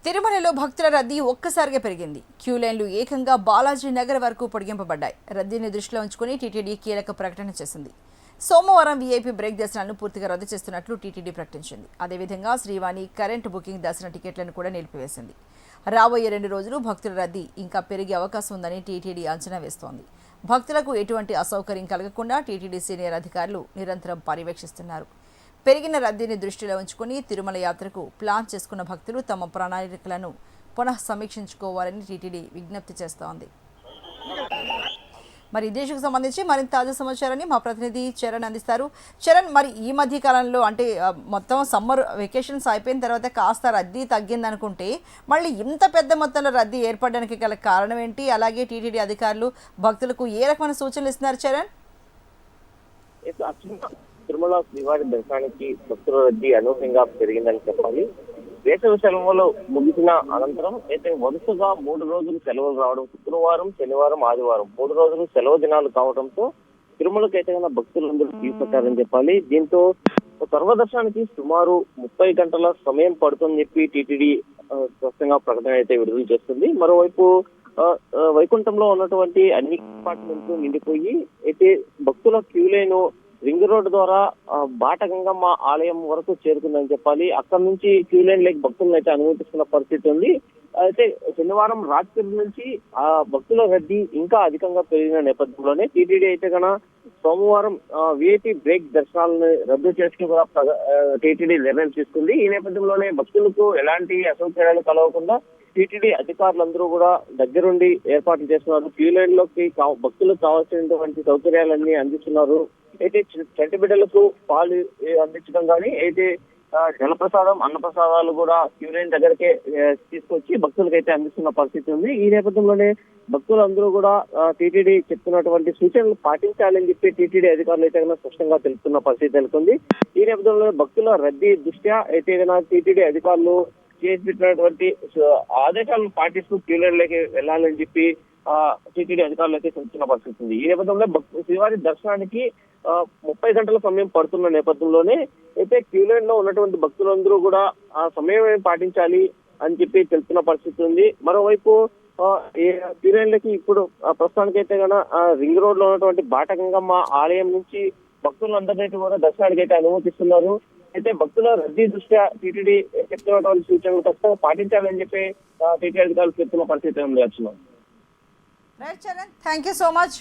తిరుమలలో భక్తుల రద్దీ ఒక్కసారిగా పెరిగింది. క్యూ లైన్లు ఏకంగా బాలాజీ నగర్ వరకు పొడిగింపబడ్డాయి. రద్దీని దృష్టిలో ఉంచుకుని టీటీడీ కీలక ప్రకటన చేసింది. సోమవారం వీఐపీ బ్రేక్ దర్శనాలను పూర్తిగా రద్దు చేస్తున్నట్లు టీటీడీ ప్రకటించింది. అదేవిధంగా శ్రీవాణి కరెంట్ బుకింగ్ దర్శన టికెట్లను కూడా నిలిపివేసింది. రాబోయే 2 రోజులు భక్తుల రద్దీ ఇంకా పెరిగే అవకాశం ఉందని టీటీడీ అంచనా వేస్తోంది. భక్తులకు ఎటువంటి అసౌకర్యం కలగకుండా టీటీడీ సీనియర్ అధికారులు నిరంతరం పర్యవేక్షిస్తున్నారు. పెరిగిన రద్దీని దృష్టిలో ఉంచుకుని తిరుమల యాత్రకు ప్లాన్ చేసుకున్న భక్తులు తమ ప్రణాళికలను పునః సమీక్షించుకోవాలని టీటీడీ విజ్ఞప్తి చేస్తోంది. మరి ఇదే ఇష్యూకి సంబంధించి మరింత తాజా సమాచారాన్ని మా ప్రతినిధి చరణ్ అందిస్తారు. చరణ్, మరి ఈ మధ్య కాలంలో అంటే మొత్తం సమ్మర్ వెకేషన్స్ అయిపోయిన తర్వాత కాస్త రద్దీ తగ్గిందనుకుంటే మళ్ళీ ఇంత పెద్ద మొత్తంలో రద్దీ ఏర్పడడానికి గల కారణం ఏంటి? అలాగే టీటీడీ అధికారులు భక్తులకు ఏ రకమైన సూచనలు ఇస్తున్నారు చరణ్? తిరుమల శ్రీవారి దర్శనానికి భక్తుల రద్దీ అనూహ్యంగా పెరిగిందని చెప్పాలి. వేసవి సెలవులు ముగిసిన అనంతరం అయితే వరుసగా 3 రోజులు సెలవులు రావడం, శుక్రవారం, శనివారం, ఆదివారం 3 రోజులు సెలవు దినాలు కావడంతో తిరుమలకు అయితే భక్తులందరూ తీసుకొచ్చారని చెప్పాలి. దీంతో సర్వదర్శనానికి సుమారు 30 గంటల సమయం పడుతుందని చెప్పి టీటీడీ స్పష్టంగా ప్రకటన అయితే విడుదల చేస్తుంది. మరోవైపు వైకుంఠంలో ఉన్నటువంటి అన్ని అపార్ట్మెంట్లు నిండిపోయి అయితే భక్తుల క్యూ లైన్ రింగ్ రోడ్డు ద్వారా బాటగంగమ్మ ఆలయం వరకు చేరుకుందని చెప్పాలి. అక్కడ నుంచి క్యూ లైన్ లేక భక్తులను అయితే అనుమతిస్తున్న పరిస్థితి ఉంది. అయితే శనివారం రాత్రి నుంచి ఆ భక్తుల రద్దీ ఇంకా అధికంగా పెరిగిన నేపథ్యంలోనే టీటీడీ అయితే సోమవారం విఐపీ బ్రేక్ దర్శనాలను రద్దు చేసుకుని కూడా టీటీడీ నిర్ణయం తీసుకుంది. ఈ నేపథ్యంలోనే భక్తులకు ఎలాంటి అసౌకర్యాలు కలగకుండా టీటీడీ అధికారులందరూ కూడా దగ్గరుండి ఏర్పాట్లు చేస్తున్నారు. క్యూ లైన్ లోకి భక్తులకు కావాల్సినటువంటి సౌకర్యాలన్నీ అందిస్తున్నారు. అయితే చంటి బిడ్డలకు పాలు అందించడం కానీ అయితే జలప్రసాదం, అన్నప్రసాదాలు కూడా క్యూ లైన్ దగ్గరకే తీసుకొచ్చి భక్తులకు అయితే అందిస్తున్న పరిస్థితి ఉంది. ఈ నేపథ్యంలోనే భక్తులందరూ కూడా టీటీడీ చెప్తున్నటువంటి సూచనలు పాటించాలని చెప్పి టీటీడీ అధికారులు అయితే స్పష్టంగా తెలుపుతున్న పరిస్థితి నెలకొంది. ఈ నేపథ్యంలో భక్తుల రద్దీ దృష్ట్యా అయితే టీటీడీ అధికారులు చేసి పెట్టినటువంటి ఆదేశాలను పాటిస్తూ క్యూ లైన్లోకి వెళ్లాలని చెప్పి టీటీడీ అధికారులు అయితే చెప్తున్న పరిస్థితి ఉంది. ఈ నేపథ్యంలో శ్రీవారి దర్శనానికి 30 గంటల సమయం పడుతున్న నేపథ్యంలోనే అయితే క్యూ లైన్ లో ఉన్నటువంటి భక్తులందరూ కూడా ఆ సమయం పాటించాలి అని చెప్పి తెలుపుతున్న పరిస్థితి ఉంది. మరోవైపు క్యూ లైన్లకి ఇప్పుడు ప్రస్తుతానికి అయితే రింగ్ రోడ్ లో ఉన్నటువంటి బాటగంగమ్మ ఆలయం నుంచి భక్తులందరినీ కూడా దర్శనానికి అయితే అనుమతిస్తున్నారు. అయితే భక్తుల రద్దీ దృష్ట్యా టీటీడీ చెప్తున్నటువంటి సూచనలు ఖచ్చితంగా పాటించాలని చెప్పి టీటీడీ అధికారులు చెప్తున్న పరిస్థితి ఉంది. Right Charan, thank you so much.